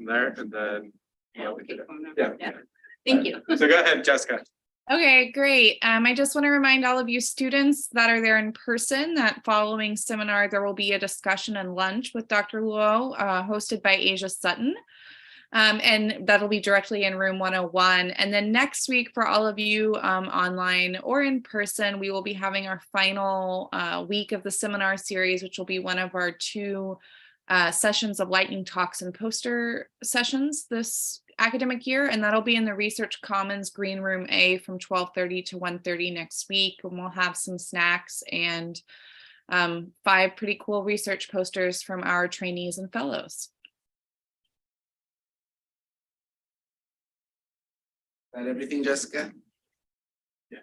there, and then we can, yeah. Thank you. So go ahead, Jessica. Okay, great. I just want to remind all of you students that are there in person that following seminar, there will be a discussion and lunch with Dr. Luo, hosted by Asia Sutton. And that'll be directly in room 101. And then next week for all of you online or in person, we will be having our final week of the seminar series, which will be one of our 2 sessions of lightning talks and poster sessions this academic year, and that'll be in the Research Commons Green Room A from 12:30 to 1:30 next week, and we'll have some snacks and 5 pretty cool research posters from our trainees and fellows. Is that everything, Jessica? Yeah.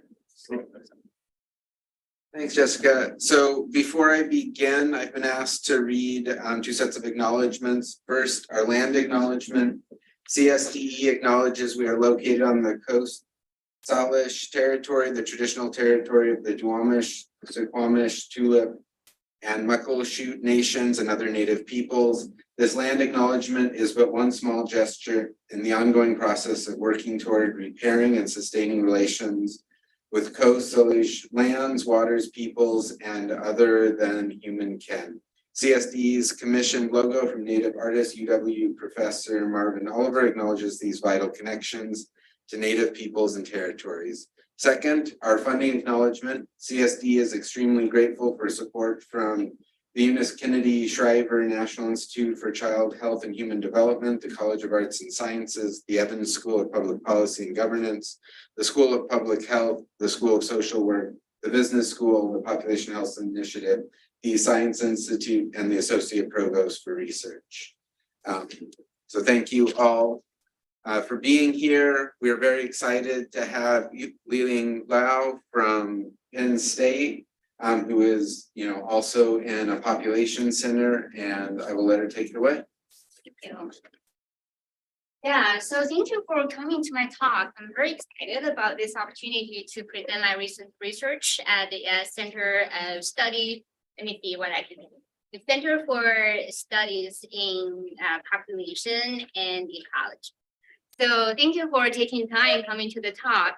Thanks, Jessica. So before I begin, I've been asked to read 2 sets of acknowledgements. First, our land acknowledgement. CSDE acknowledges we are located on the Coast Salish territory, the traditional territory of the Duwamish, Suquamish, Tulalip, and Muckleshoot nations and other native peoples. This land acknowledgement is but one small gesture in the ongoing process of working toward repairing and sustaining relations with Coast Salish lands, waters, peoples, and other than human kin. CSD's commissioned logo from Native artist UW Professor Marvin Oliver acknowledges these vital connections to Native peoples and territories. Second, our funding acknowledgement. CSD is extremely grateful for support from the Eunice Kennedy Shriver National Institute for Child Health and Human Development, the College of Arts and Sciences, the Evans School of Public Policy and Governance, the School of Public Health, the School of Social Work, the Business School, the Population Health Initiative, the Science Institute, and the Associate Provost for Research. So thank you all for being here. We are very excited to have Liling Lau from Penn State, who is also in a population center, and I will let her take it away. Thank you. Yeah, so thank you for coming to my talk. I'm very excited about this opportunity to present my recent research at the Center of Study. Let me see what I can do. The Center for Studies in Population and Ecology. So thank you for taking time coming to the talk.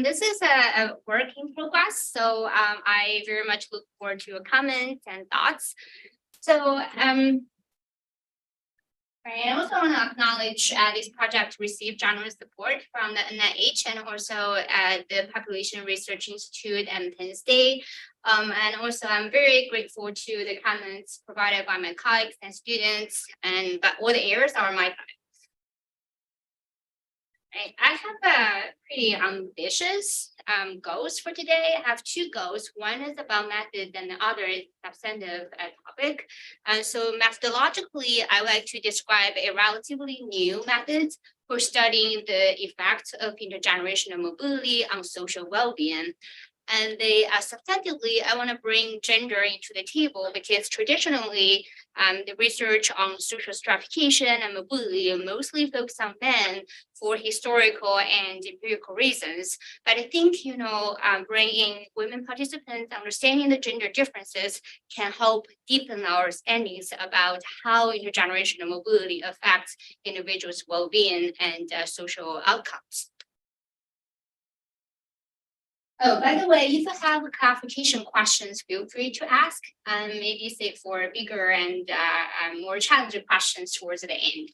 This is a work in progress, so I very much look forward to your comments and thoughts. So I also want to acknowledge this project received generous support from the NIH and also the Population Research Institute and Penn State. And also I'm very grateful to the comments provided by my colleagues and students, but all the errors are my fault. I have a pretty ambitious goals for today. I have 2 goals. One is about methods and the other is substantive topic. So methodologically, I like to describe a relatively new method for studying the effects of intergenerational mobility on social well-being. And substantively, I want to bring gender into the table because traditionally, the research on social stratification and mobility mostly focus on men for historical and empirical reasons. But I think, bringing women participants, understanding the gender differences can help deepen our understandings about how intergenerational mobility affects individuals' well-being and social outcomes. Oh, by the way, if you have clarification questions, feel free to ask, and maybe save for bigger and more challenging questions towards the end.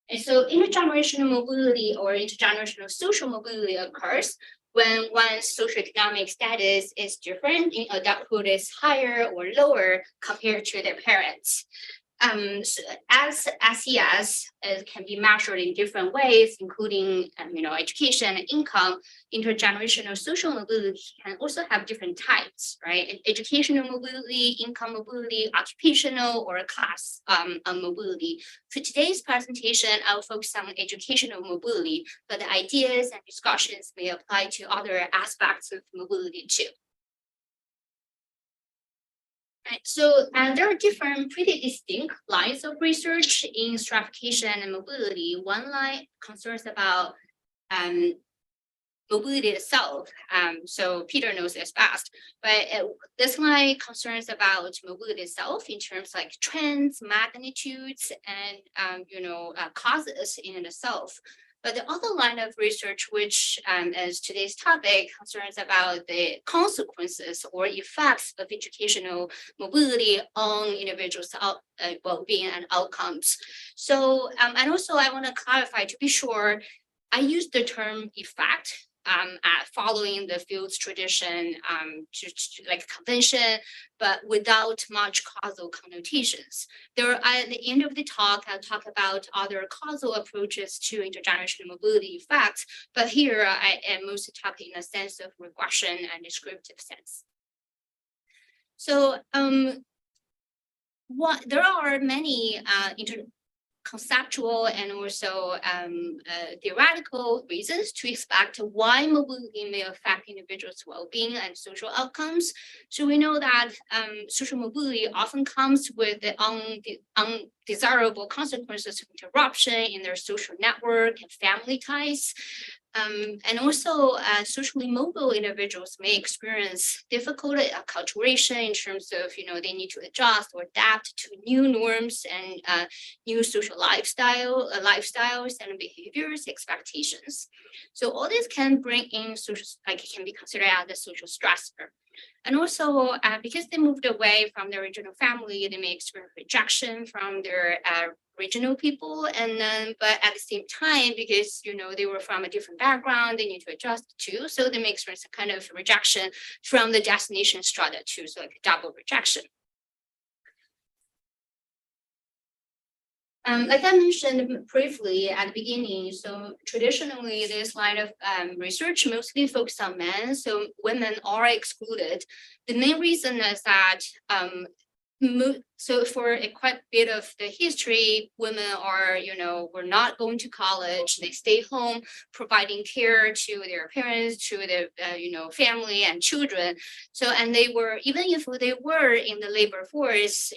And so intergenerational mobility or intergenerational social mobility occurs when one's socioeconomic status is different in adulthood is higher or lower compared to their parents. So as SES can be measured in different ways, including education and income, intergenerational social mobility can also have different types, right? Educational mobility, income mobility, occupational or class mobility. For today's presentation, I'll focus on educational mobility, but the ideas and discussions may apply to other aspects of mobility too. Right, so there are different pretty distinct lines of research in stratification and mobility. One line concerns about mobility itself. So Peter knows this best, but this slide concerns about mobility itself in terms like trends, magnitudes, and causes in itself. But the other line of research, which is today's topic, concerns about the consequences or effects of educational mobility on individuals' well-being and outcomes. So, and also I want to clarify to be sure, I use the term effect following the field's tradition to like convention, but without much causal connotations. At the end of the talk, I'll talk about other causal approaches to intergenerational mobility effects, but here I am mostly talking in a sense of regression and descriptive sense. So there are many conceptual and also theoretical reasons to expect why mobility may affect individuals' well-being and social outcomes. So we know that social mobility often comes with the undesirable consequences of interruption in their social network and family ties. And also socially mobile individuals may experience difficult acculturation in terms of, they need to adjust or adapt to new norms and new social lifestyles and behaviors, expectations. So all this can bring in social, can be considered as a social stressor. And also, because they moved away from their original family, they may experience rejection from their regional people, and then, but at the same time, because they were from a different background, they need to adjust too, so they may experience a kind of rejection from the destination strata too, so like a double rejection. Like I mentioned briefly at the beginning, so traditionally this line of research mostly focused on men, so women are excluded. The main reason is that so for a quite bit of the history, women are, were not going to college. They stay home, providing care to their parents, to their, family and children. So, and they were, even if they were in the labor force,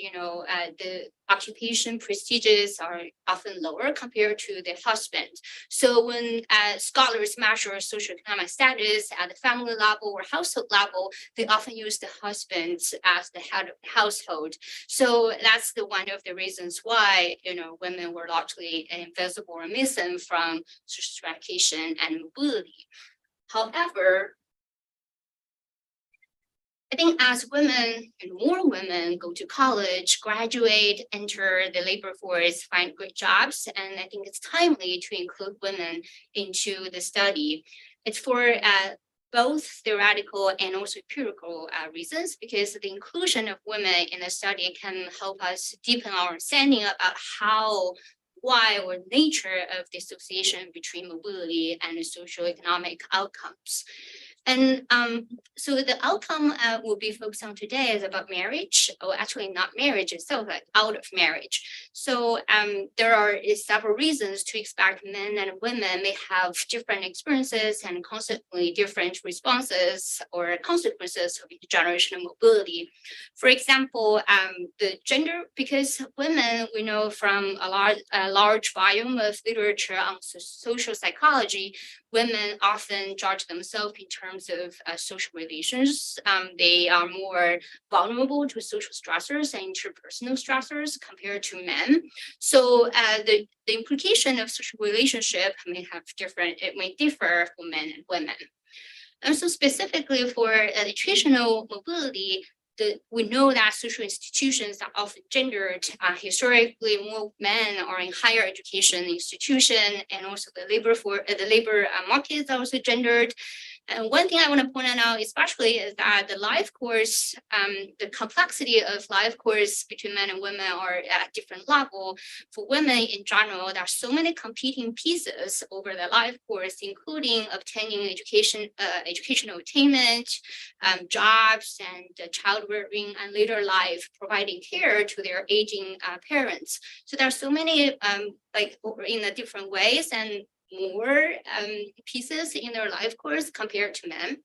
the occupation prestiges are often lower compared to the husband. So when scholars measure socioeconomic status at the family level or household level, they often use the husband as the head of the household. So that's one of the reasons why, women were largely invisible or missing from social stratification and mobility. However, I think as women and more women go to college, graduate, enter the labor force, find great jobs, and I think it's timely to include women into the study. It's for both theoretical and also empirical reasons, because the inclusion of women in the study can help us deepen our understanding about why or nature of the association between mobility and socioeconomic outcomes. And so the outcome we'll be focused on today is about marriage, or actually not marriage itself, but out of marriage. So there are several reasons to expect men and women may have different experiences and consequently different responses or consequences of intergenerational mobility. For example, the gender, because women, we know from a large volume of literature on social psychology, women often judge themselves in terms of social relations. They are more vulnerable to social stressors and interpersonal stressors compared to men. So the implication of social relationship may differ for men and women. And so specifically for educational mobility, we know that social institutions are often gendered. Historically, more men are in higher education institution, and also the labor market is also gendered. And one thing I want to point out especially is that the life course, the complexity of life course between men and women are at a different level. For women in general, there are so many competing pieces over the life course, including obtaining educational attainment, jobs, and child rearing, and later life, providing care to their aging parents. So there are so many in the different ways and more pieces in their life course compared to men.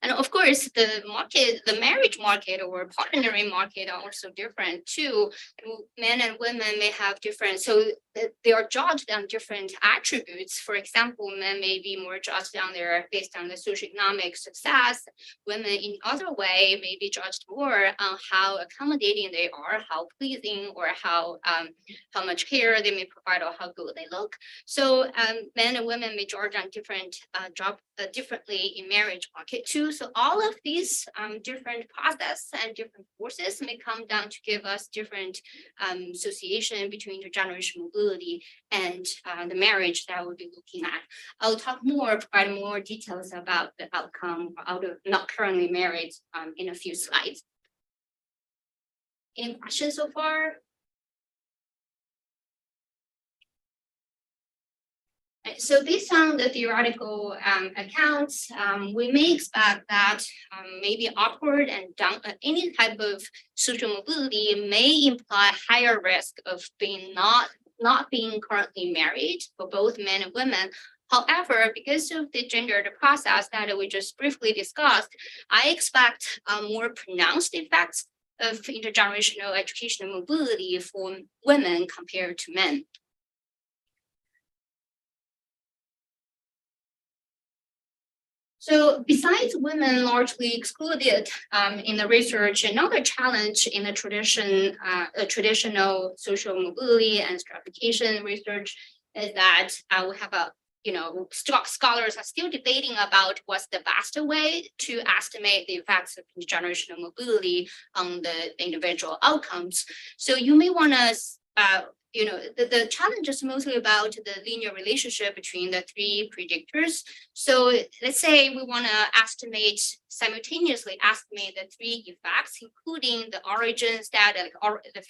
And of course, the marriage market or partnering market are also different too. Men and women may have different, so they are judged on different attributes. For example, men may be more judged on based on the socioeconomic success. Women in other way may be judged more on how accommodating they are, how pleasing, or how much care they may provide, or how good they look. So men and women may judge on different differently in marriage market too. So all of these different process and different forces may come down to give us different association between intergenerational mobility and the marriage that we'll be looking at. I'll provide more details about the outcome out of not currently married in a few slides. Any questions so far? So based on the theoretical accounts, we may expect that maybe upward and down any type of social mobility may imply higher risk of being not being currently married for both men and women. However, because of the gendered process that we just briefly discussed, I expect more pronounced effects of intergenerational educational mobility for women compared to men. So besides women largely excluded in the research, another challenge in the traditional social mobility and stratification research is that we have scholars are still debating about what's the best way to estimate the effects of intergenerational mobility on the individual outcomes. So you may want to the challenge is mostly about the linear relationship between the three predictors. So let's say we want to simultaneously estimate the three effects, including the origin status, or the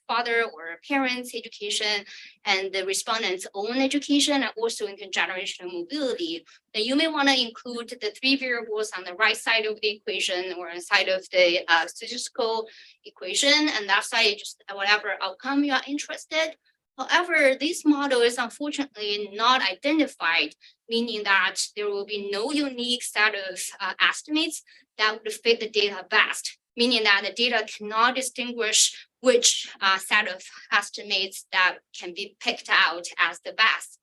father or parents' education, and the respondent's own education, and also intergenerational mobility. Then you may want to include the three variables on the right side of the equation or inside of the statistical equation, and that side just whatever outcome you are interested. However, this model is unfortunately not identified, meaning that there will be no unique set of estimates that would fit the data best, meaning that the data cannot distinguish which set of estimates that can be picked out as the best.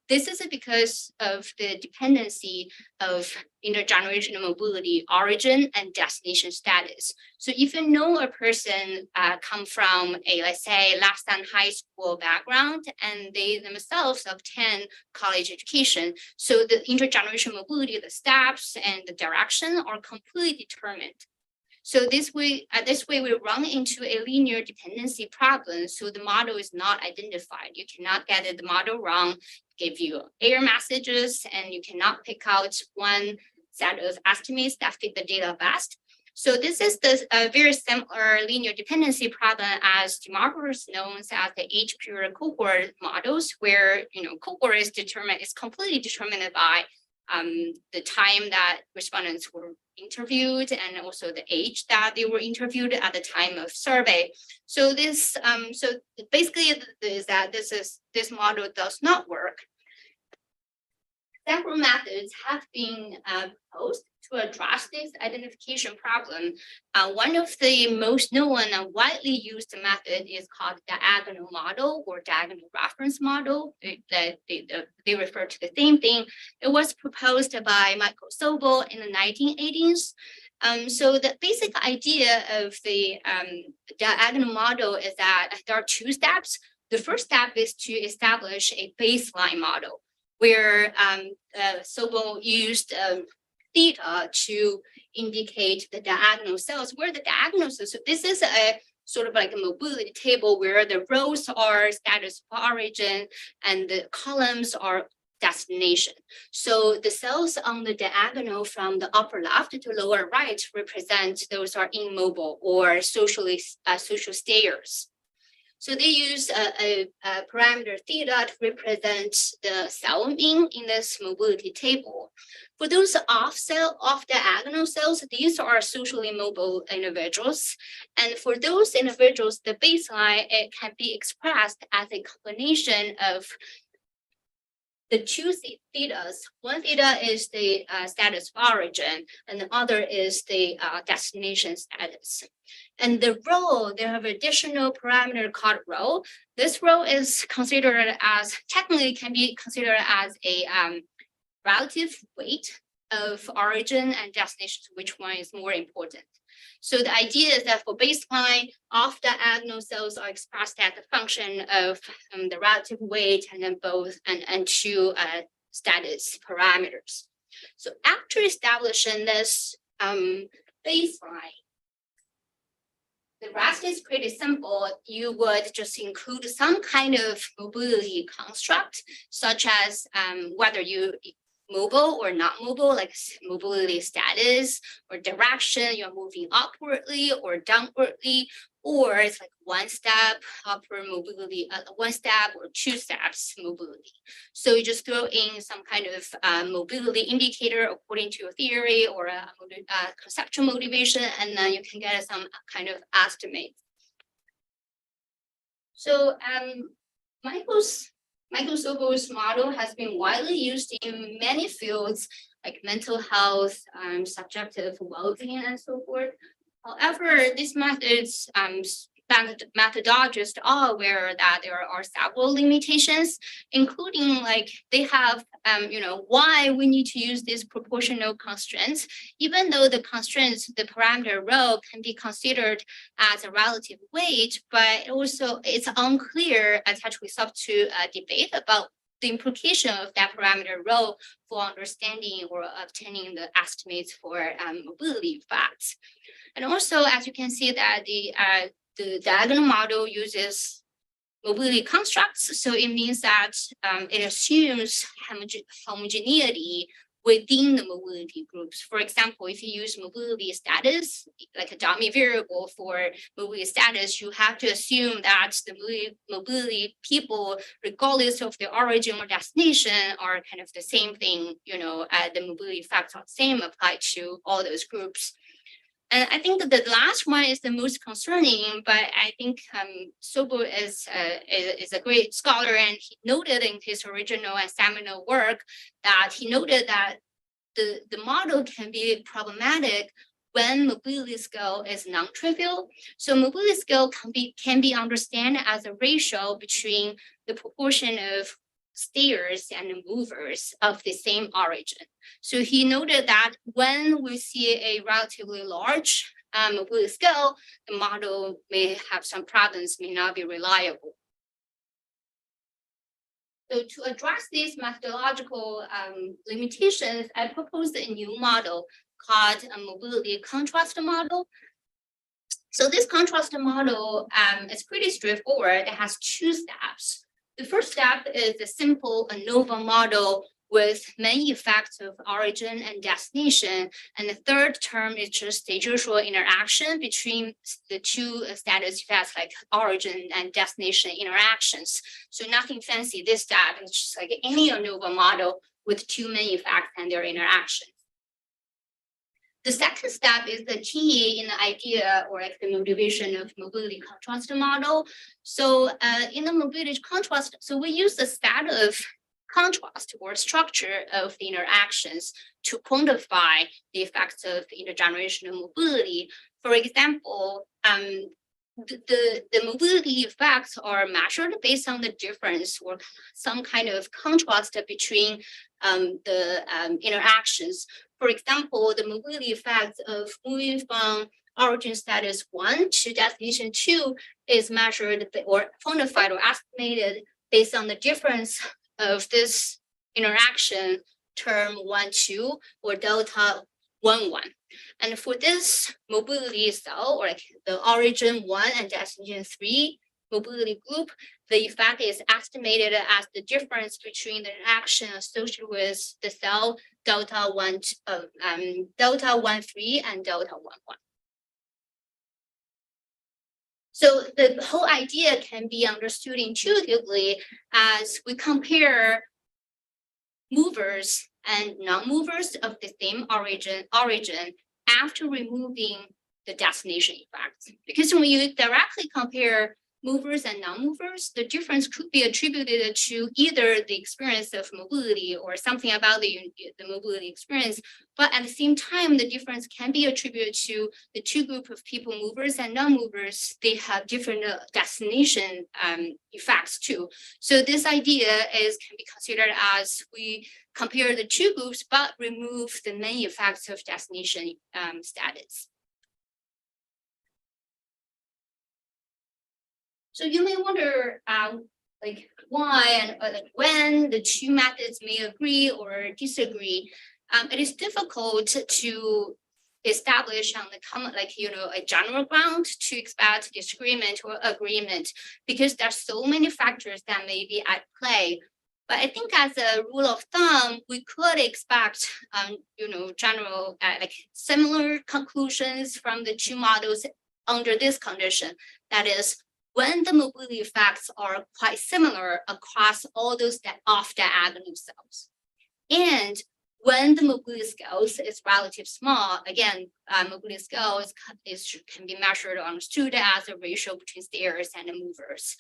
This is because of the dependency of intergenerational mobility, origin, and destination status. So if you know a person come from a, let's say, less than high school background, and they themselves obtain college education, so the intergenerational mobility, the steps and the direction are completely determined. So this way we run into a linear dependency problem. So the model is not identified. You cannot get the model wrong, give you error messages, and you cannot pick out one set of estimates that fit the data best. So this is the very similar linear dependency problem as demographers known as the H-pure cohort models, where cohort is completely determined by the time that respondents were interviewed and also the age that they were interviewed at the time of survey. So this so basically is that this model does not work. Several methods have been proposed to address this identification problem. One of the most known and widely used method is called diagonal model or diagonal reference model. They refer to the same thing. It was proposed by Michael Sobel in the 1980s. So the basic idea of the diagonal model is that there are two steps. The first step is to establish a baseline model, where Sobel used theta to indicate the diagonal cells, where the diagonal cells, so this is a sort of like a mobility table where the rows are status of origin and the columns are destination. So the cells on the diagonal from the upper left to lower right represent those are immobile or social stayers. So they use a parameter theta to represent the cell mean in this mobility table. For those off diagonal cells, these are socially mobile individuals. And for those individuals, the baseline, it can be expressed as a combination of the two thetas. One theta is the status of origin, and the other is the destination status. And the rho, they have additional parameter called rho. This rho is considered as, technically can be considered as a relative weight of origin and destination, which one is more important. So the idea is that for baseline, off-diagonal cells are expressed as a function of the relative weight and then both and two status parameters. So after establishing this baseline, the rest is pretty simple. You would just include some kind of mobility construct, such as whether you mobile or not mobile, like mobility status or direction, you're moving upwardly or downwardly, or it's like one step upward mobility, one step or two steps mobility. So you just throw in some kind of mobility indicator according to your theory or a conceptual motivation, and then you can get some kind of estimate. So Michael Sobel's model has been widely used in many fields like mental health, subjective well-being, and so forth. However, these methods, methodologists are aware that there are several limitations, including like they have, why we need to use these proportional constraints, even though the constraints, the parameter rho can be considered as a relative weight, but also it's unclear, attached with up to a debate about the implication of that parameter rho for understanding or obtaining the estimates for mobility effects. And also, as you can see that the diagonal model uses mobility constructs. So it means that it assumes homogeneity within the mobility groups. For example, if you use mobility status, like a dummy variable for mobility status, you have to assume that the mobility people, regardless of their origin or destination, are kind of the same thing, the mobility factors are the same applied to all those groups. And I think that the last one is the most concerning, but I think Sobel is a great scholar, and he noted in his original and seminal work that he noted that the model can be problematic when mobility scale is non-trivial. So mobility scale can be understood as a ratio between the proportion of stayers and movers of the same origin. So he noted that when we see a relatively large mobility scale, the model may have some problems, may not be reliable. So to address these methodological limitations, I proposed a new model called a mobility contrast model. So this contrast model is pretty straightforward. It has two steps. The first step is a simple ANOVA model with many effects of origin and destination. And the third term is just the usual interaction between the two status effects, like origin and destination interactions. So nothing fancy this step. It's just like any ANOVA model with two main effects and their interactions. The second step is the key in the idea or like the motivation of mobility contrast model. So in the mobility contrast, so we use the stat of contrast or structure of the interactions to quantify the effects of intergenerational mobility. For example, the mobility effects are measured based on the difference or some kind of contrast between the interactions. For example, the mobility effects of moving from origin status 1 to destination 2 is measured or quantified or estimated based on the difference of this interaction term 1, 2 or delta 1, 1. And for this mobility cell, or like the origin 1 and destination 3 mobility group, the effect is estimated as the difference between the interaction associated with the cell delta 1, 3 and delta 1, 1. So the whole idea can be understood intuitively as we compare movers and non-movers of the same origin after removing the destination effects. Because when you directly compare movers and non-movers, the difference could be attributed to either the experience of mobility or something about the mobility experience. But at the same time, the difference can be attributed to the two groups of people, movers and non-movers. They have different destination effects too. So this idea can be considered as we compare the two groups, but remove the main effects of destination status. So you may wonder, like why and like when the two methods may agree or disagree. It is difficult to establish on the common, like a general ground to expect disagreement or agreement, because there's so many factors that may be at play. But I think as a rule of thumb, we could expect, general like similar conclusions from the two models under this condition. That is, when the mobility effects are quite similar across all those off-diagonal cells. And when the mobility scales is relatively small, again, mobility scales can be measured or understood as a ratio between stayers and the movers.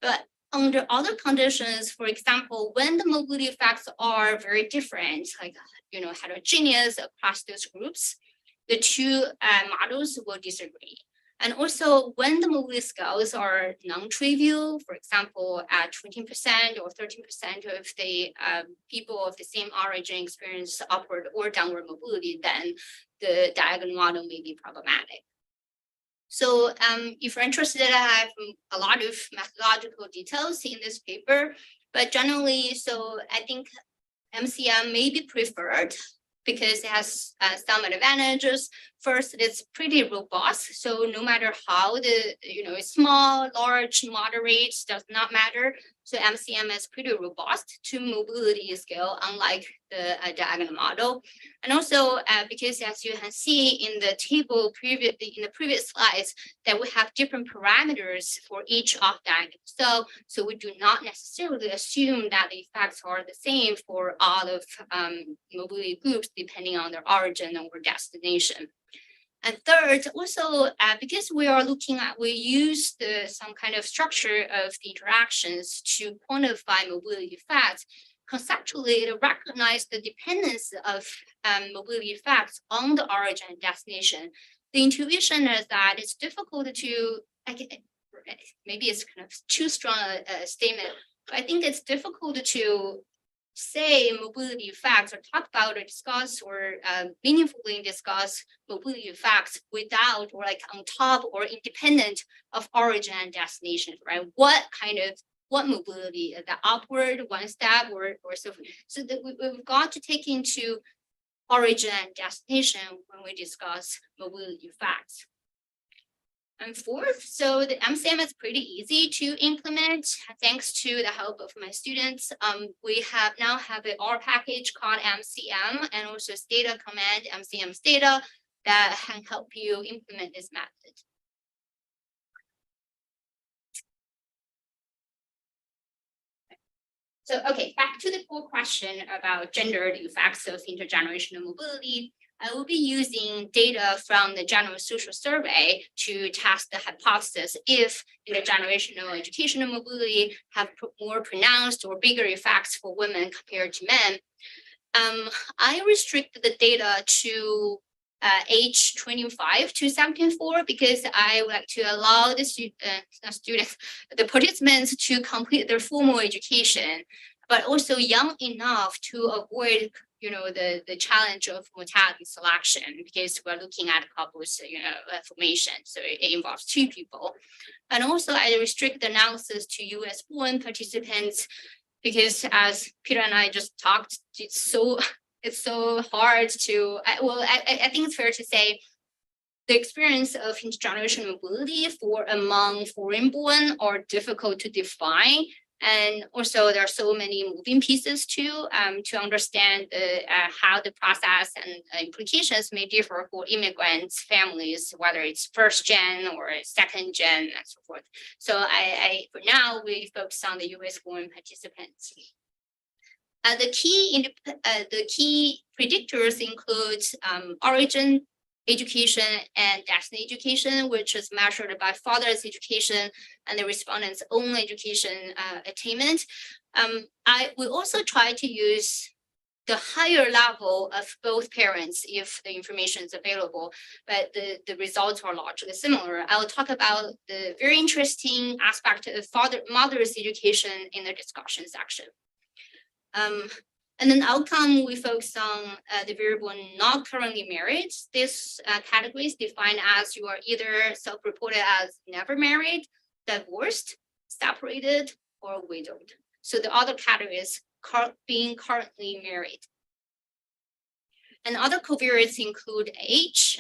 But under other conditions, for example, when the mobility effects are very different, like heterogeneous across those groups, the two models will disagree. And also, when the mobility scales are non-trivial, for example, at 20% or 13% of the people of the same origin experience upward or downward mobility, then the diagonal model may be problematic. So if you're interested, I have a lot of methodological details in this paper, but generally, so I think MCM may be preferred because it has some advantages. First, it's pretty robust. So no matter how it's small, large, moderate, does not matter. So MCM is pretty robust to mobility scale, unlike the diagonal model. And also because as you can see in the table in the previous slides, that we have different parameters for each off-diagonal cell. So we do not necessarily assume that the effects are the same for all of mobility groups, depending on their origin or destination. And third, also, because we use some kind of structure of the interactions to quantify mobility effects, conceptually to recognize the dependence of mobility effects on the origin and destination. The intuition is that it's difficult to, maybe it's kind of too strong a statement, but I think it's difficult to say mobility effects or talk about or discuss or meaningfully discuss mobility effects without or like on top or independent of origin and destination, right? What mobility, the upward, one step or so forth. So that we've got to take into origin and destination when we discuss mobility effects. And fourth, so the MCM is pretty easy to implement thanks to the help of my students. We now have an R package called MCM and also Stata command, MCM Stata, that can help you implement this method. So, okay, back to the core question about gender effects of intergenerational mobility. I will be using data from the General Social Survey to test the hypothesis if intergenerational educational mobility have more pronounced or bigger effects for women compared to men. I restricted the data to age 25 to 74 because I would like to allow the participants to complete their formal education, but also young enough to avoid the challenge of mortality selection, because we're looking at couples formation, so it involves two people. And also I restrict the analysis to US born participants because, as Peter and I just talked, it's so hard to I think it's fair to say the experience of intergenerational mobility among foreign born are difficult to define. And also there are so many moving pieces too, to understand how the process and implications may differ for immigrants, families, whether it's first gen or second gen and so forth. So for now, we focus on the US born participants. The key predictors include origin, education and destiny education, which is measured by father's education and the respondent's own education attainment. We also try to use the higher level of both parents if the information is available, but the results are largely similar. I will talk about the very interesting aspect of mother's education in the discussion section. And then outcome, we focus on the variable not currently married. This category is defined as you are either self-reported as never married, divorced, separated, or widowed. So the other category is being currently married. And other covariates include age,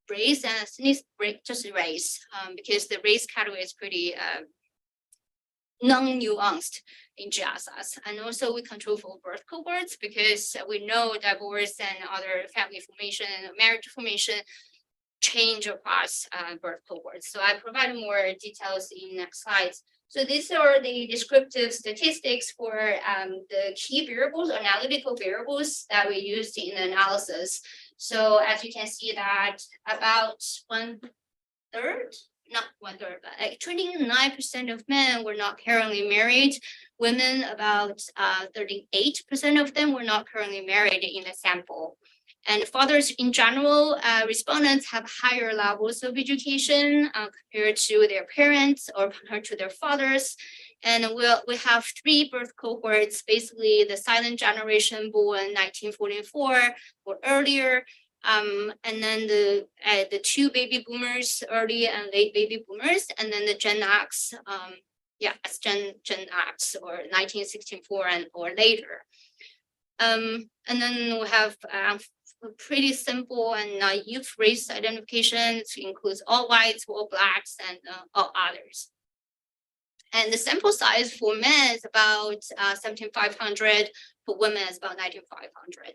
race, and just race, because the race category is pretty non-nuanced in GSS. And also we control for birth cohorts because we know divorce and other family formation, marriage formation change across birth cohorts. So I provide more details in next slides. So these are the descriptive statistics for the key variables, analytical variables that we used in the analysis. So as you can see that about 1/3, not 1/3, but like 29% of men were not currently married. Women, about 38% of them were not currently married in the sample. And fathers in general, respondents have higher levels of education compared to their parents or compared to their fathers. And we have 3 birth cohorts, basically the silent generation born 1944 or earlier, and then the 2 baby boomers, early and late baby boomers, and then the Gen X, Gen X or 1964 and or later. And then we have pretty simple and naive race identification. It includes all whites, all blacks, and all others. And the sample size for men is about 17,500, for women is about 19,500.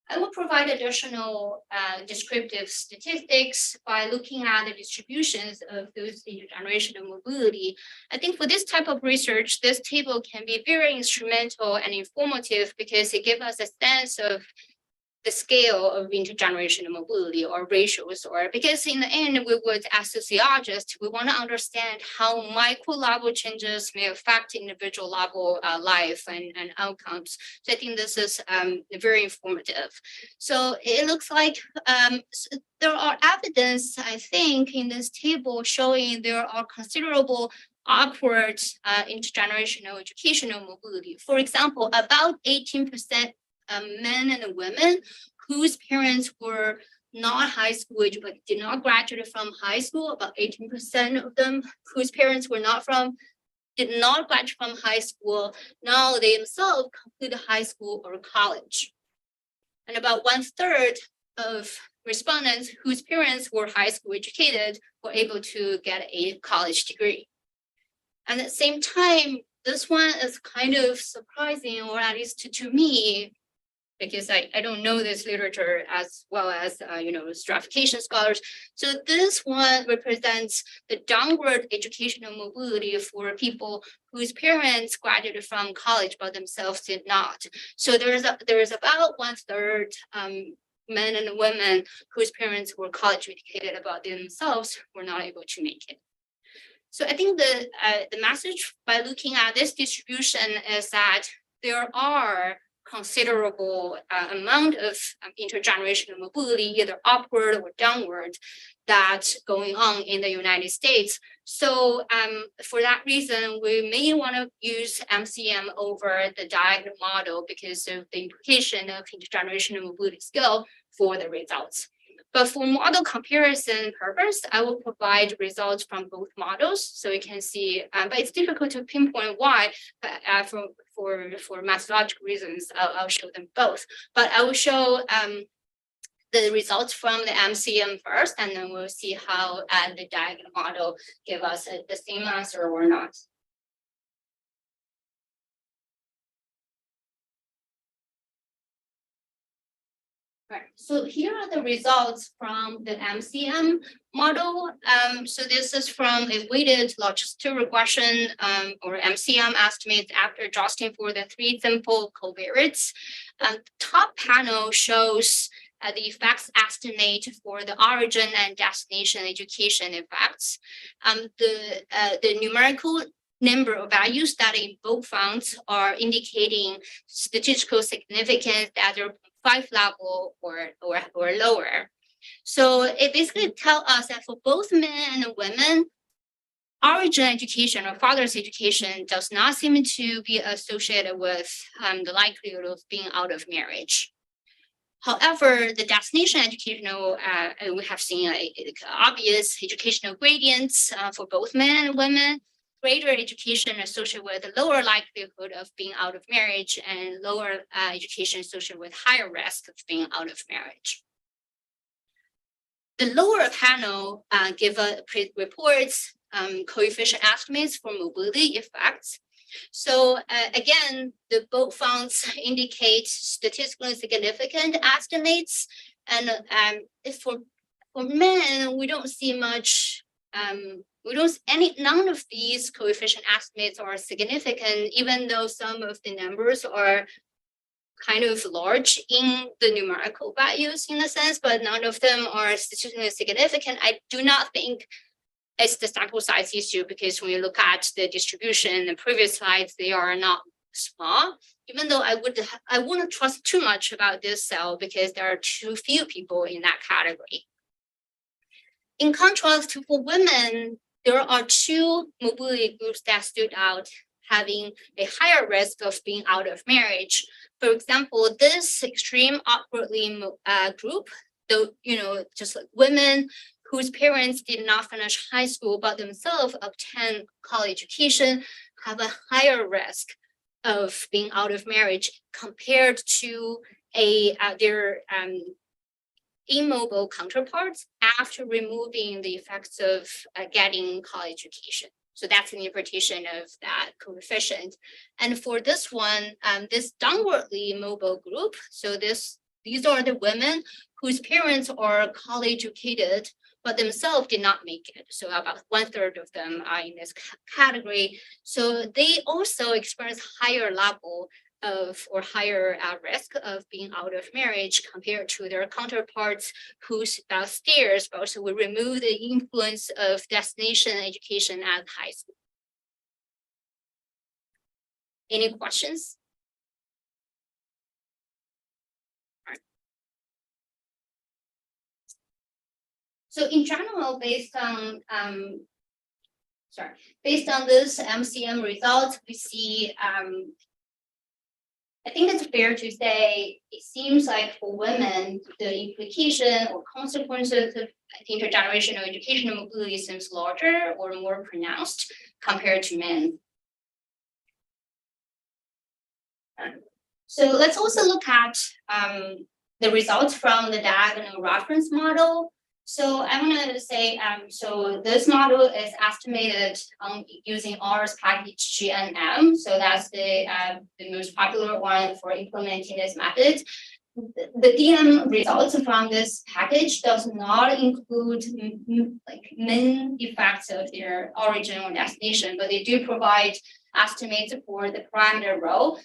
I will provide additional descriptive statistics by looking at the distributions of those intergenerational mobility. I think for this type of research, this table can be very instrumental and informative because it gives us a sense of the scale of intergenerational mobility or ratios, or because in the end, we would, as sociologists, we want to understand how micro level changes may affect individual level life and outcomes. So I think this is very informative. So it looks like there are evidence, I think, in this table showing there are considerable upward intergenerational educational mobility. For example, about 18% men and women whose parents were not high school age, but did not graduate from high school, about 18% of them whose parents were did not graduate from high school, now they themselves completed high school or college. And about 1/3 of respondents whose parents were high school educated were able to get a college degree. And at the same time, this one is kind of surprising, or at least to me, because I don't know this literature as well as stratification scholars. So this one represents the downward educational mobility for people whose parents graduated from college but themselves did not. So there is about 1/3 men and women whose parents were college educated about themselves were not able to make it. So I think the message by looking at this distribution is that there are considerable amount of intergenerational mobility, either upward or downward, that's going on in the United States. So for that reason, we may want to use MCM over the diagonal model because of the implication of intergenerational mobility scale for the results. But for model comparison purpose, I will provide results from both models so you can see, but it's difficult to pinpoint why, but for methodological reasons, I'll show them both. But I will show the results from the MCM first, and then we'll see how the diagonal model give us the same answer or not. Right. So here are the results from the MCM model. So this is from a weighted longitudinal regression or MCM estimates after adjusting for the 3 simple covariates. Top panel shows the effects estimate for the origin and destination education effects. The numerical number of values that in both found are indicating statistical significance at 0.5 level or lower. So it basically tells us that for both men and women, origin education or father's education does not seem to be associated with the likelihood of being out of marriage. However, the destination educational, we have seen obvious educational gradients for both men and women, greater education associated with a lower likelihood of being out of marriage and lower education associated with higher risk of being out of marriage. The lower panel reports coefficient estimates for mobility effects. So again, the both founds indicate statistically significant estimates, and for men, we don't see much. None of these coefficient estimates are significant, even though some of the numbers are kind of large in the numerical values in a sense, but none of them are statistically significant. I do not think it's the sample size issue, because when you look at the distribution in the previous slides, they are not small, even though I wouldn't trust too much about this cell because there are too few people in that category. In contrast to for women, there are two mobility groups that stood out having a higher risk of being out of marriage. For example, this extreme upwardly group, though, just like women whose parents did not finish high school but themselves obtain college education, have a higher risk of being out of marriage compared to their immobile counterparts after removing the effects of getting college education. So that's an interpretation of that coefficient. And for this one, this downwardly mobile group, so these are the women whose parents are college educated but themselves did not make it. So about 1/3 of them are in this category. So they also experience higher level of or higher risk of being out of marriage compared to their counterparts whose steers but also will remove the influence of destination education at high school. Any questions? So in general, based on this MCM result, we see I think it's fair to say it seems like for women, the implication or consequences of intergenerational educational mobility seems larger or more pronounced compared to men. So let's also look at the results from the diagonal reference model. So I want to say, so this model is estimated using R's package GNM. So that's the most popular one for implementing this method. The DM results from this package does not include min effects of their origin or destination, but they do provide estimates for the parameter rho.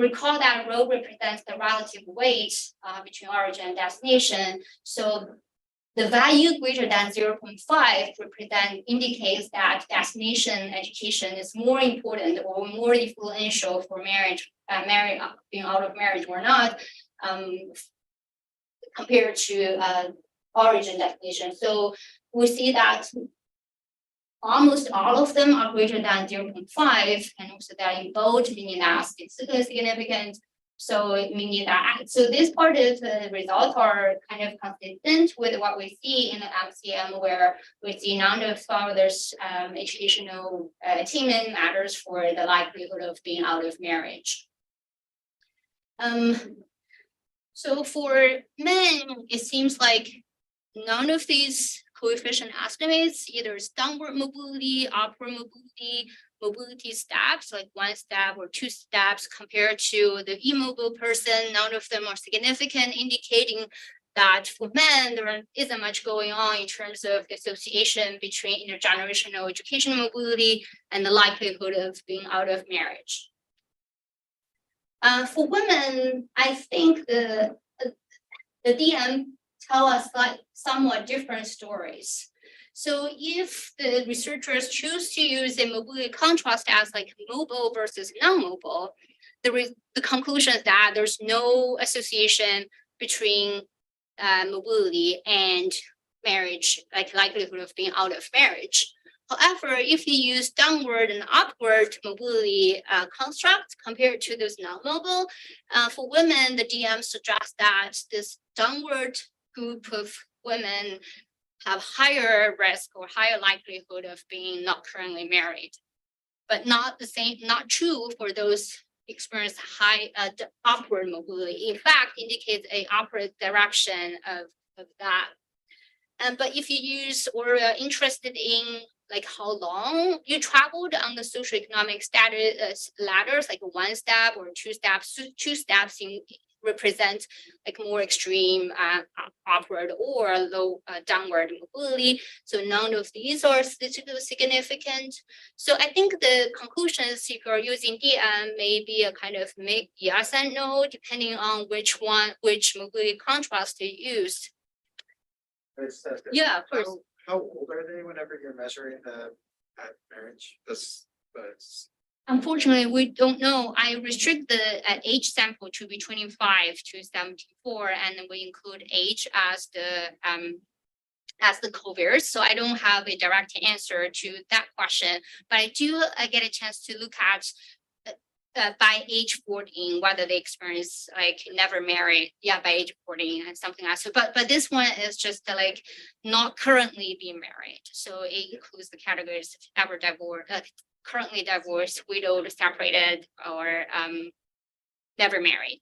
Recall that rho represents the relative weight between origin and destination. So the value greater than 0.5 indicates that destination education is more important or more influential for marriage, being out of marriage or not, compared to origin destination. So we see that almost all of them are greater than 0.5, and also that in bold, meaning that statistically significant. So meaning that, so this part of the results are kind of consistent with what we see in the MCM, where we see none of father's educational attainment matters for the likelihood of being out of marriage. So for men, it seems like none of these coefficient estimates, either downward mobility, upward mobility steps, like 1 step or 2 steps compared to the immobile person, none of them are significant, indicating that for men, there isn't much going on in terms of the association between intergenerational educational mobility and the likelihood of being out of marriage. For women, I think the DM tell us like somewhat different stories. So if the researchers choose to use a mobility contrast as like mobile versus non-mobile, the conclusion is that there's no association between mobility and marriage, like likelihood of being out of marriage. However, if you use downward and upward mobility constructs compared to those non-mobile, for women, the DM suggests that this downward group of women have higher risk or higher likelihood of being not currently married, but not true for those experience high upward mobility. In fact, indicates a upward direction of that. But if you use or are interested in like how long you traveled on the socioeconomic status ladders, like one step or two steps represent like more extreme upward or low downward mobility. So none of these are statistically significant. So I think the conclusion is if you're using DM, maybe a kind of make yes and no, depending on which mobility contrast you use. Yeah, of course. How old are they whenever you're measuring the at marriage? This was. Unfortunately, we don't know. I restrict the age sample to be 25 to 74, and then we include age as the covariates. So I don't have a direct answer to that question, but I do get a chance to look at by age 14 whether they experience like never married. Yeah, by age 14 and something else. So, but this one is just like not currently being married. So it includes the categories ever divorced. Currently divorced, widowed, separated, or never married.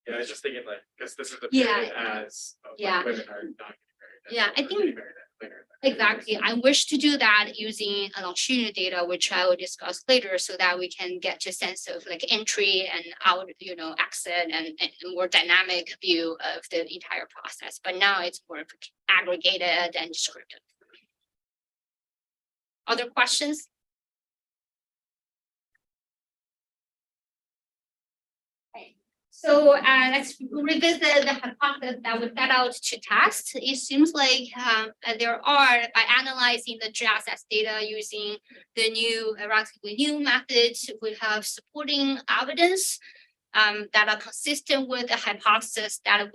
Yeah, I was just thinking like, because this is the Yeah. period as like, Yeah. women are not getting married. Yeah, I or think- getting married later. Exactly. I wish to do that using longitudinal data, which I will discuss later, so that we can get to a sense of like entry and out, exit and more dynamic view of the entire process. But now it's more aggregated and descriptive. Other questions? So let's revisit the hypothesis that we set out to test. It seems like there are, by analyzing the GSS data using the new, relatively new methods, we have supporting evidence that are consistent with the hypothesis that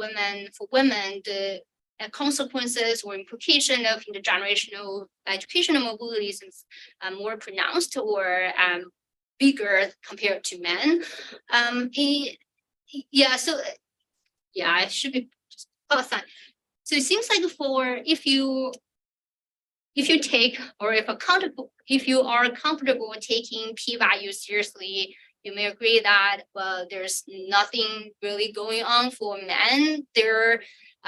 for women, the consequences or implication of intergenerational educational mobility is more pronounced or bigger compared to men. Yeah, so yeah, it should be just aside. So it seems like if you take or if you are comfortable taking p-value seriously, you may agree that there's nothing really going on for men. Their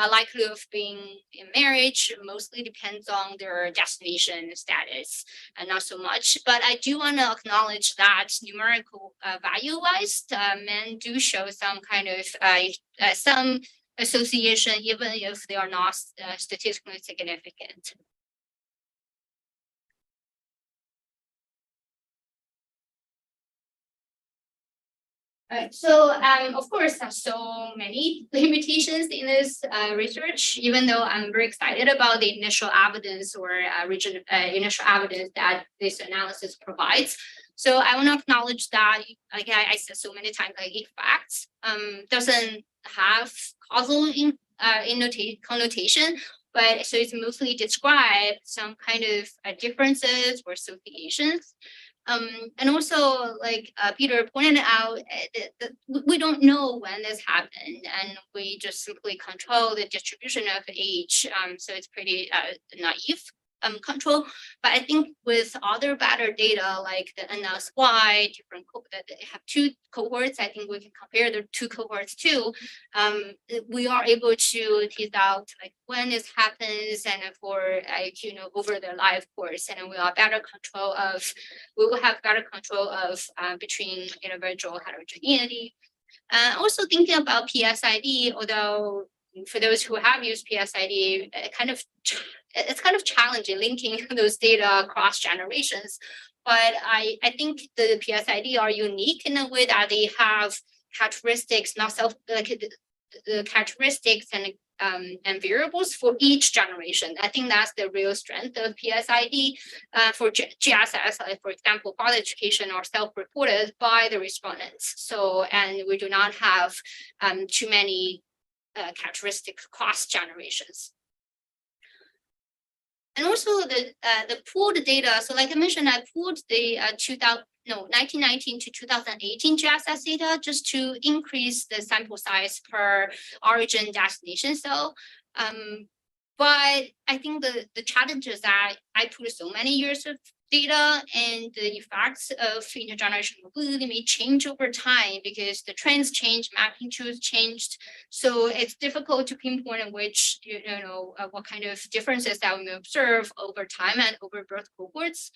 likelihood of being in marriage mostly depends on their destination status and not so much. But I do want to acknowledge that numerical value-wise, men do show some kind of some association, even if they are not statistically significant. So of course, there's so many limitations in this research, even though I'm very excited about the initial evidence or initial evidence that this analysis provides. So I want to acknowledge that, like I said so many times, like effects doesn't have causal connotation, but so it's mostly describe some kind of differences or associations. And also, like Peter pointed out, we don't know when this happened, and we just simply control the distribution of age. So it's pretty naive control. But I think with other better data like the NSY, different that have two cohorts, I think we can compare the two cohorts too. We are able to tease out like when this happens and for over their life course, and we will have better control of between individual heterogeneity. Also thinking about PSID, although for those who have used PSID, it's kind of challenging linking those data across generations. But I think the PSID are unique in a way that they have characteristics, the characteristics and and variables for each generation. I think that's the real strength of PSID. For GSS, like for example, father education are self-reported by the respondents. So, and we do not have too many characteristics cross generations. And also the pooled data. So like I mentioned, I pooled the 1919 to 2018 GSS data just to increase the sample size per origin destination cell. But I think the challenge is that I put so many years of data, and the effects of intergenerational mobility may change over time because the trends change, magnitudes changed. So it's difficult to pinpoint which, what kind of differences that we may observe over time and over birth cohorts.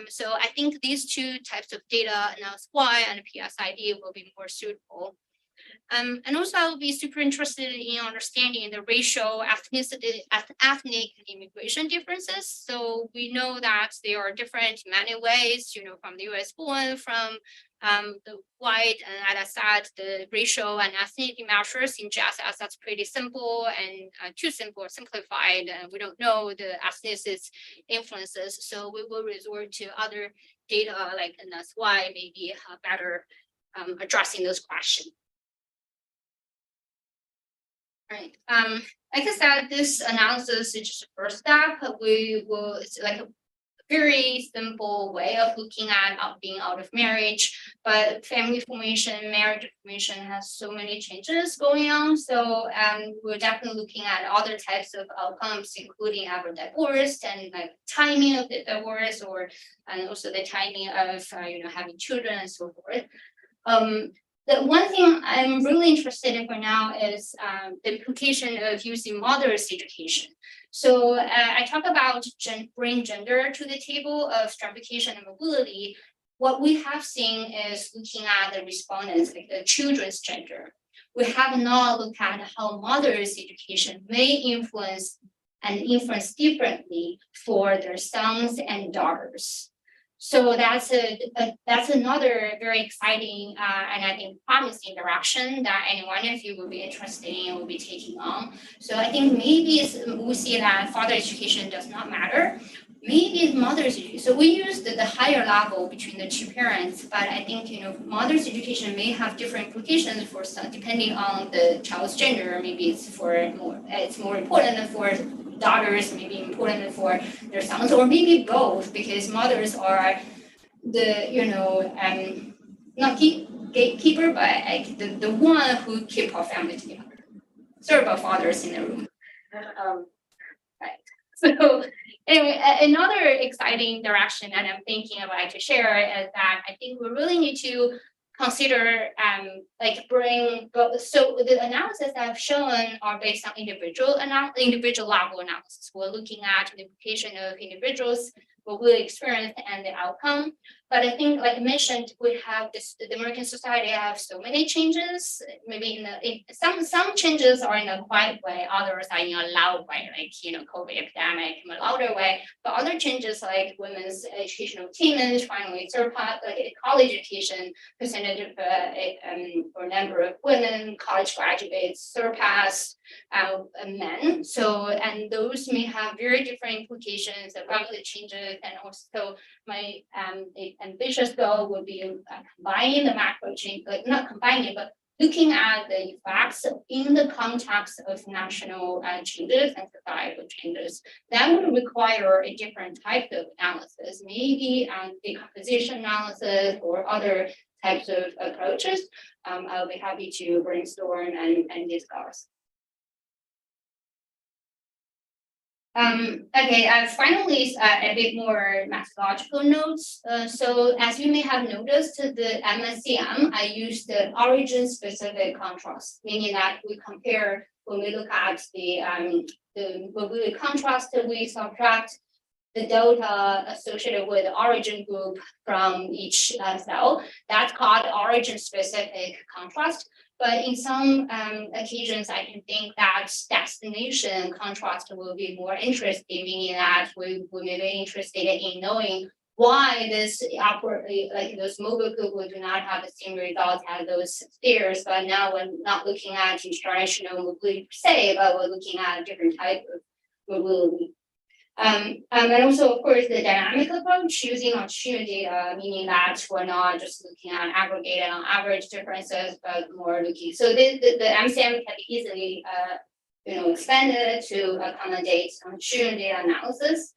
So I think these two types of data, NSY and PSID, will be more suitable. And also I will be super interested in understanding the racial, ethnicity, ethnic immigration differences. So we know that they are different in many ways, from the US born, from the white, and as I said, the racial and ethnic measures in GSS, that's pretty simple and too simple or simplified. And we don't know the ethnicity influences. So we will resort to other data like NSY, maybe better addressing those questions. Right. Like I said, this analysis is just a first step. It's like a very simple way of looking at being out of marriage, but family formation, marriage formation has so many changes going on. So we're definitely looking at other types of outcomes, including ever divorced and like timing of the divorce, and also the timing of having children and so forth. The one thing I'm really interested in for now is the implication of using mother's education. So I talk about bring gender to the table of stratification and mobility. What we have seen is looking at the respondents, like the children's gender. We have not looked at how mother's education may influence differently for their sons and daughters. So that's another very exciting and I think promising direction that any one of you will be interested in, will be taking on. So I think maybe we see that father education does not matter. Maybe it's mother's education. So we use the higher level between the two parents, but I think mother's education may have different implications for some, depending on the child's gender. Maybe it's more important for daughters, maybe important for their sons, or maybe both, because mothers are not gatekeeper, but the one who keep our family together. Sorry about fathers in the room. Right. So anyway, another exciting direction that I'm thinking about to share is that I think we really need to consider so the analysis I've shown are based on individual level analysis. We're looking at the implication of individuals' mobility experience and the outcome. But I think, like I mentioned, we have the American society have so many changes. Maybe some changes are in a quiet way, others are in a loud way, like COVID epidemic in a louder way. But other changes like women's educational attainment finally surpassed, like college education percentage of or number of women college graduates surpassed men. So, and those may have very different implications about the changes, and also my ambitious goal would be combining the macro change, like not combining, but looking at the effects in the context of national changes and societal changes. That would require a different type of analysis, maybe decomposition analysis or other types of approaches. I'll be happy to brainstorm and discuss. Okay, finally, a bit more methodological notes. So as you may have noticed, the MSCM, I use the origin-specific contrast, meaning that we compare, when we look at the mobility contrast, we subtract the delta associated with the origin group from each cell. That's called origin-specific contrast. But in some occasions, I can think that destination contrast will be more interesting, meaning that we may be interested in knowing why this upwardly, like those mobile Google do not have the same results as those stairs, but now we're not looking at intergenerational mobility per se, but we're looking at a different type of mobility. And also, of course, the dynamic approach using longitudinal data, meaning that we're not just looking at aggregated on average differences, but more looking. So the MCM can be easily, expanded to accommodate longitudinal data analysis.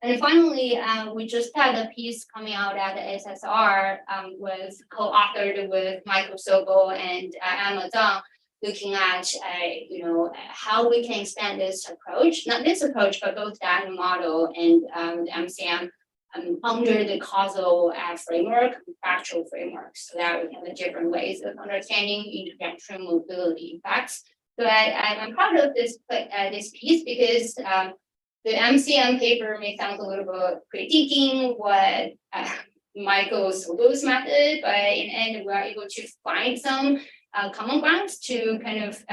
And finally, we just had a piece coming out at the SSR, was co-authored with Michael Sobel and Emma Zhang, looking at how we can expand this approach, not this approach, but both data model and the MCM under the causal framework, factual framework, so that we have a different ways of understanding intergenerational mobility effects. So I'm proud of this piece because the MCM paper may sound a little bit critiquing what Michael Sobel's method, but in the end, we are able to find some common grounds to kind of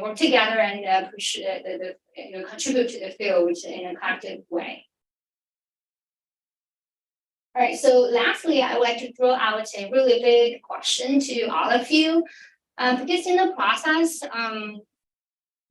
work together and push contribute to the field in a collective way. All right, so lastly, I would like to throw out a really big question to all of you, because in the process,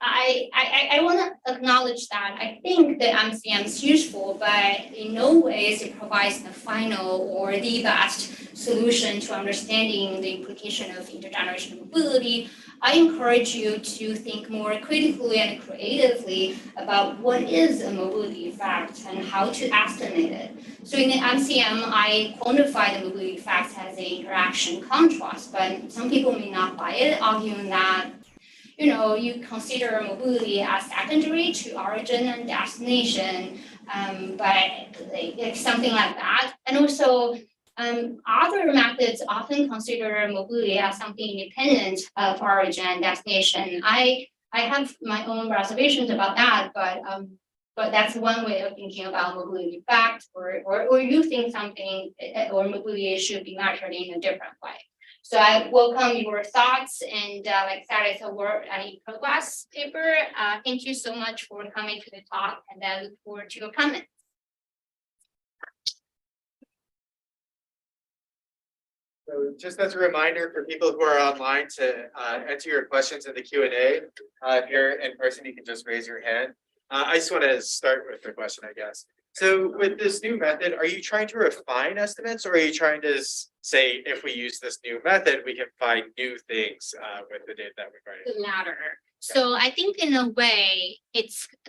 I want to acknowledge that I think the MCM is useful, but in no ways it provides the final or the best solution to understanding the implication of intergenerational mobility. I encourage you to think more critically and creatively about what is a mobility effect and how to estimate it. So in the MCM, I quantify the mobility effect as an interaction contrast, but some people may not buy it, arguing that you consider mobility as secondary to origin and destination, but like something like that. And also, other methods often consider mobility as something independent of origin and destination. I have my own reservations about that, but that's one way of thinking about mobility effect, or you think something or mobility should be measured in a different way. So I welcome your thoughts, and like I said, it's a work in progress paper. Thank you so much for coming to the talk, and I look forward to your comments. So just as a reminder for people who are online to enter your questions in the Q&A. If you're in person, you can just raise your hand. I just want to start with the question, I guess. So with this new method, are you trying to refine estimates, or are you trying to say if we use this new method, we can find new things with the data that we're writing? The latter. So I think in a way,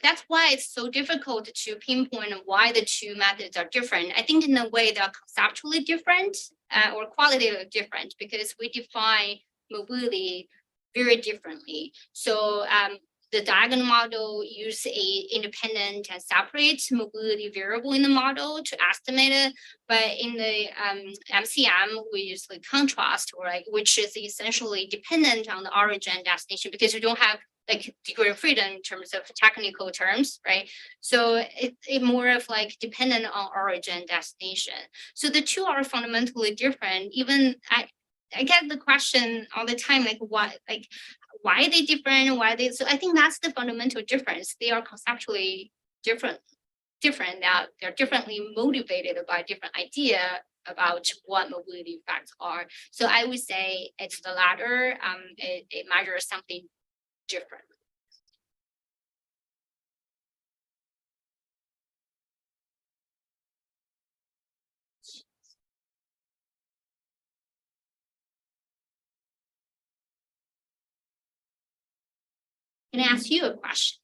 that's why it's so difficult to pinpoint why the two methods are different. I think in a way they're conceptually different or qualitatively different, because we define mobility very differently. So the diagonal model use a independent and separate mobility variable in the model to estimate it, but in the MCM we use the contrast, which is essentially dependent on the origin and destination, because we don't have like degree of freedom in terms of technical terms, right? So it's more of like dependent on origin and destination. So the two are fundamentally different. Even I get the question all the time, like what, like why are they different? So I think that's the fundamental difference. They are conceptually different. Now they're differently motivated by different idea about what mobility effects are. So I would say it's the latter. It measures something different. Can I ask you a question?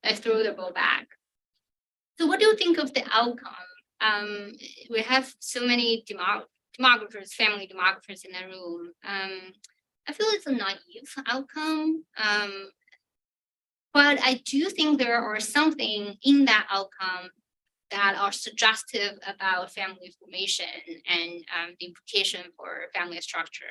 I throw the ball back. So what do you think of the outcome? We have so many demographers, family demographers in the room. I feel it's a naive outcome. But I do think there are something in that outcome that are suggestive about family formation and the implication for family structure.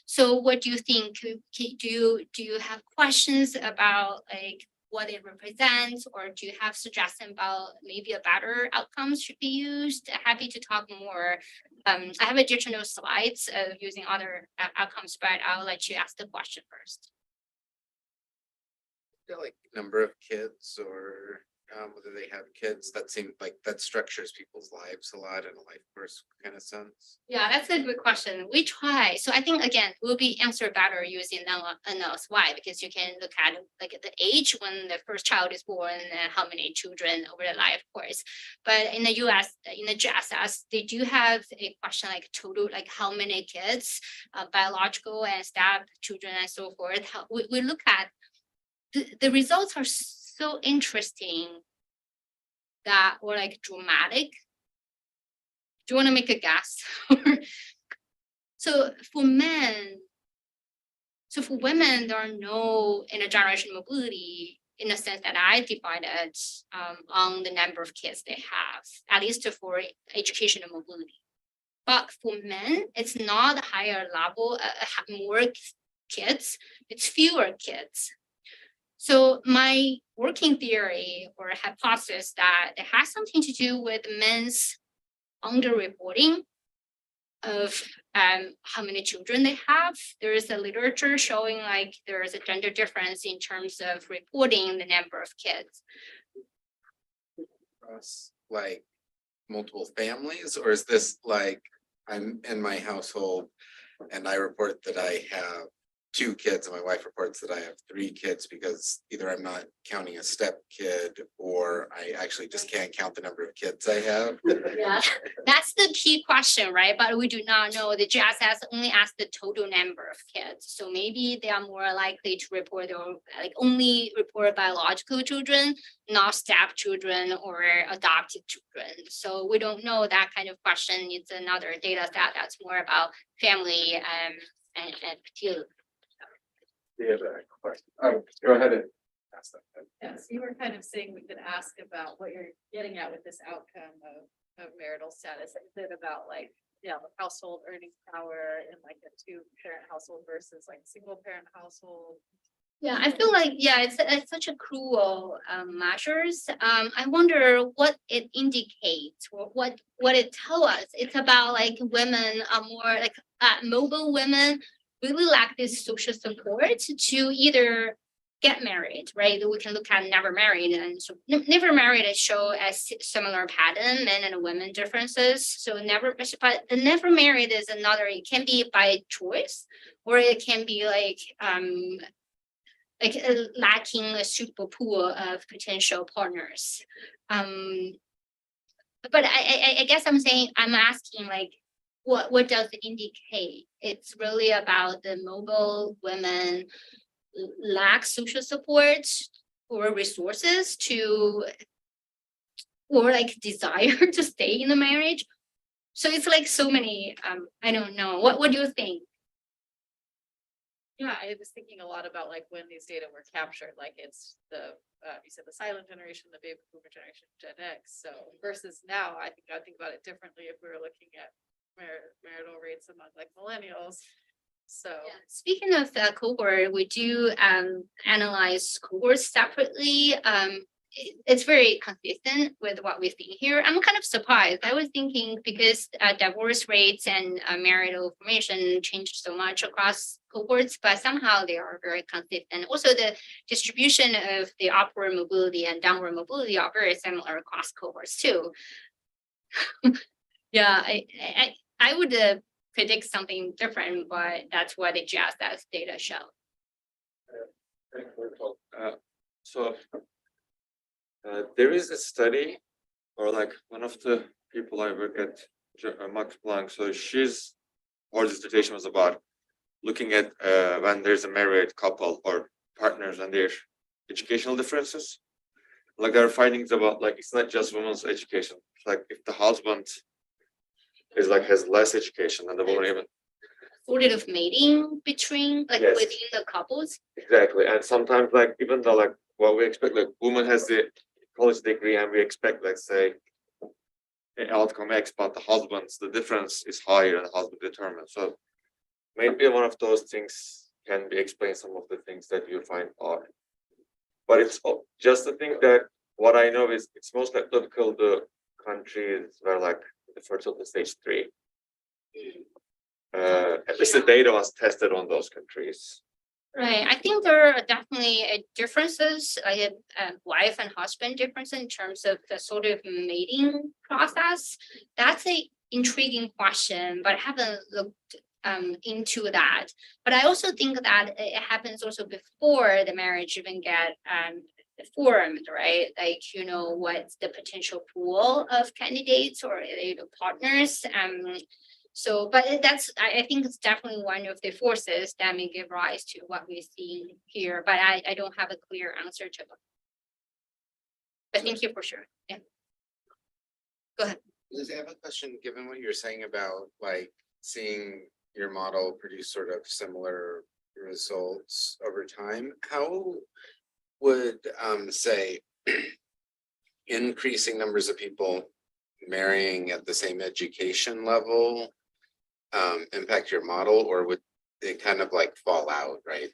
So what do you think? Do you have questions about like what it represents, or do you have suggestions about maybe a better outcomes should be used? Happy to talk more. I have additional slides of using other outcomes, but I'll let you ask the question first. Like number of kids or whether they have kids. That seems like that structures people's lives a lot in a life course kind of sense. Yeah, that's a good question. We try. So I think again, will be answered better using analysis. Why? Because you can look at like the age when the first child is born and how many children over the life course. But in the US, in the JSS, they do have a question like total, like how many kids, biological and step children and so forth. We look at the results are so interesting that or like dramatic. Do you want to make a guess? So for men, so for women, there are no intergenerational mobility in the sense that I divided on the number of kids they have, at least for educational mobility. But for men, it's not a higher level, more kids, it's fewer kids. So my working theory or hypothesis that it has something to do with men's underreporting of how many children they have. There is a literature showing like there is a gender difference in terms of reporting the number of kids. Across like multiple families, or is this like I'm in my household and I report that I have 2 kids and my wife reports that I have 3 kids because either I'm not counting a step kid or I actually just can't count the number of kids I have. Yeah, that's the key question, right? But we do not know. The JSS only asks the total number of kids. So maybe they are more likely to report their like only report biological children, not step children or adopted children. So we don't know that kind of question. It's another data set that's more about family and particular. Yeah, question. Oh, go ahead and ask that. Yes, you were kind of saying we could ask about what you're getting at with this outcome of marital status. Is it about like, yeah, the household earning power in like a 2-parent household versus like single parent household? Yeah, I feel like, yeah, it's such a cruel measures. I wonder what it indicates or what it tells us. It's about like women are more like mobile women really lack this social support to either get married, right? We can look at never married, and so never married is show as similar pattern, men and women differences. So never, but the never married is another. It can be by choice, or it can be like lacking a suitable pool of potential partners. But I guess I'm asking like, what does it indicate? It's really about the mobile women lack social support or resources to, or like desire to stay in the marriage. So it's like so many, I don't know. What do you think? Yeah, I was thinking a lot about like when these data were captured, like it's the, you said the silent generation, the baby boomer generation, Gen X. So versus now, I think I'd think about it differently if we were looking at marital rates among like millennials. So Yeah. Speaking of that cohort, we do analyze cohorts separately. It's very consistent with what we've seen here. I'm kind of surprised. I was thinking because divorce rates and marital formation changed so much across cohorts, but somehow they are very consistent. Also, the distribution of the upward mobility and downward mobility are very similar across cohorts too. Yeah, I would predict something different, but that's what the JSS data show. There is a study, or like one of the people I work at, Max Planck. So her dissertation was about looking at when there's a married couple or partners and their educational differences. Like there are findings about like it's not just women's education. It's like if the husband is like has less education than the woman even. Sort of mating between like Yes. within the couples. Exactly, and sometimes like even though like what we expect, like woman has the college degree and we expect, let's say, an outcome X, but the husband's the difference is higher and the husband determines. So maybe one of those things can be explained some of the things that you find odd. But it's just the thing that what I know is it's most typical the countries where like the fertility stage 3. At least the data was tested on those countries. Right, I think there are definitely differences, like wife and husband difference in terms of the sort of mating process. That's a intriguing question, but I haven't looked into that. But I also think that it happens also before the marriage even get formed, right? Like, what's the potential pool of candidates or partners. So, but I think it's definitely one of the forces that may give rise to what we're seeing here, but I don't have a clear answer to it. But thank you for sure. Yeah. Go ahead. Liz, I have a question, given what you're saying about like seeing your model produce sort of similar results over time, how would say increasing numbers of people marrying at the same education level impact your model, or would it kind of like fall out, right?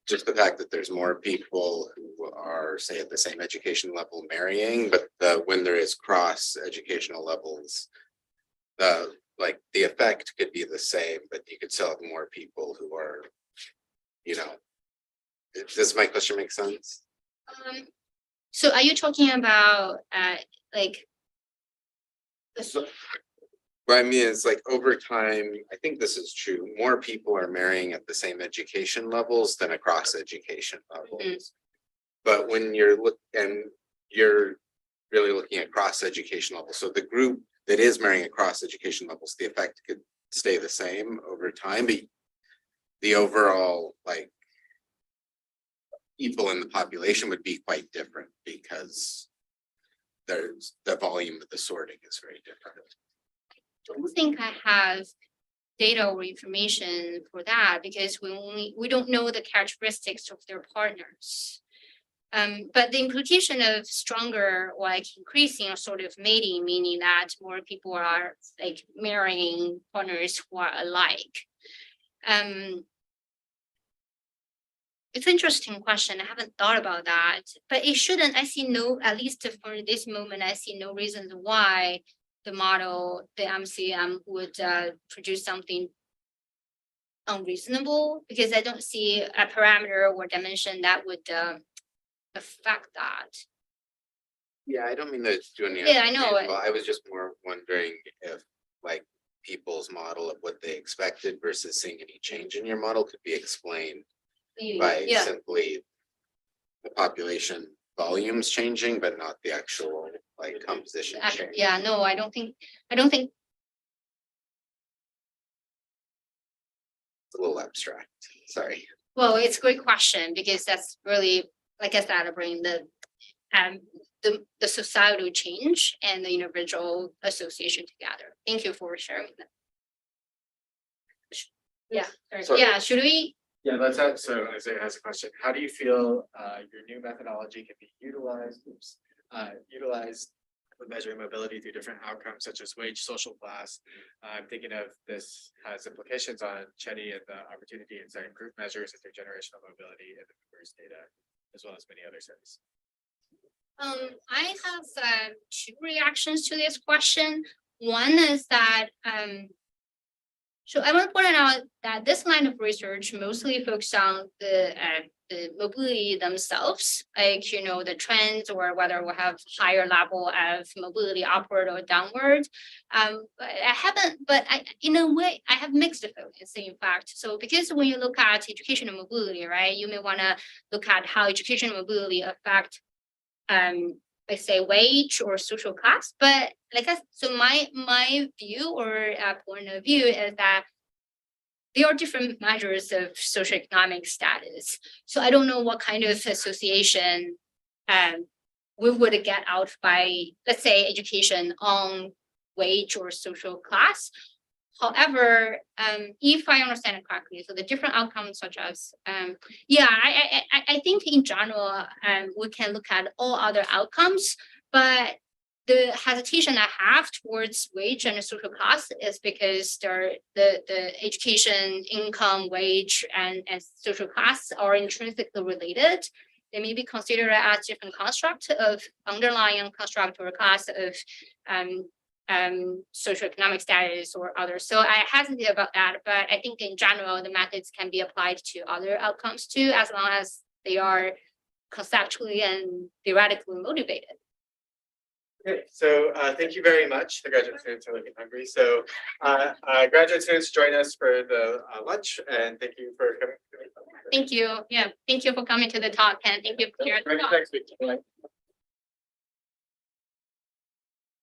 Just the fact that there's more people who are, say, at the same education level marrying, but when there is cross educational levels, like the effect could be the same, but you could still have more people who are, does my question make sense? So are you talking about like What I mean is like over time, I think this is true. More people are marrying at the same education levels than across education levels. But when you're really looking at cross education levels, so the group that is marrying across education levels, the effect could stay the same over time, but the overall like people in the population would be quite different because there's the volume of the sorting is very different. I don't think I have data or information for that because we don't know the characteristics of their partners. But the implication of stronger or like increasing sort of mating, meaning that more people are like marrying partners who are alike. It's an interesting question. I haven't thought about that, but it shouldn't. I see no, at least for this moment, I see no reasons why the model, the MCM would produce something unreasonable, because I don't see a parameter or dimension that would affect that. Yeah, I don't mean to do any. Yeah, I know it. I was just more wondering if like people's model of what they expected versus seeing any change in your model could be explained by Yeah, simply the population volumes changing, but not the actual like composition change. yeah, no, I don't think It's a little abstract, sorry. well, it's a great question because that's really, like I said, bring the societal change and the individual association together. Thank you for sharing that. Yeah, Sorry. yeah, should we? Yeah, let's have, so Isaiah has a question. How do you feel your new methodology can be utilized for measuring mobility through different outcomes such as wage, social class? I'm thinking of this has implications on Chetty and the opportunity inside group measures, intergenerational mobility and the members data, as well as many other studies. I have two reactions to this question. One is that so I want to point out that this line of research mostly focuses on the mobility themselves, like the trends or whether we have higher level of mobility upward or downward. But in a way I have mixed feelings in fact. So because when you look at educational mobility, right, you may want to look at how educational mobility affect let's say wage or social class, but so my view or point of view is that there are different measures of socioeconomic status. So I don't know what kind of association we would get out by, let's say, education on wage or social class. However, if I understand it correctly, so the different outcomes such as, I think in general, we can look at all other outcomes, but the hesitation I have towards wage and social class is because the education, income, wage, and social class are intrinsically related. They may be considered as different construct of underlying construct or class of socioeconomic status or others. So I hesitate about that, but I think in general, the methods can be applied to other outcomes too, as long as they are conceptually and theoretically motivated. Okay, so thank you very much. The graduate students are looking hungry. So graduate students join us for the lunch, and thank you for coming. Thank you. Yeah, thank you for coming to the talk, and thank you for your Next week.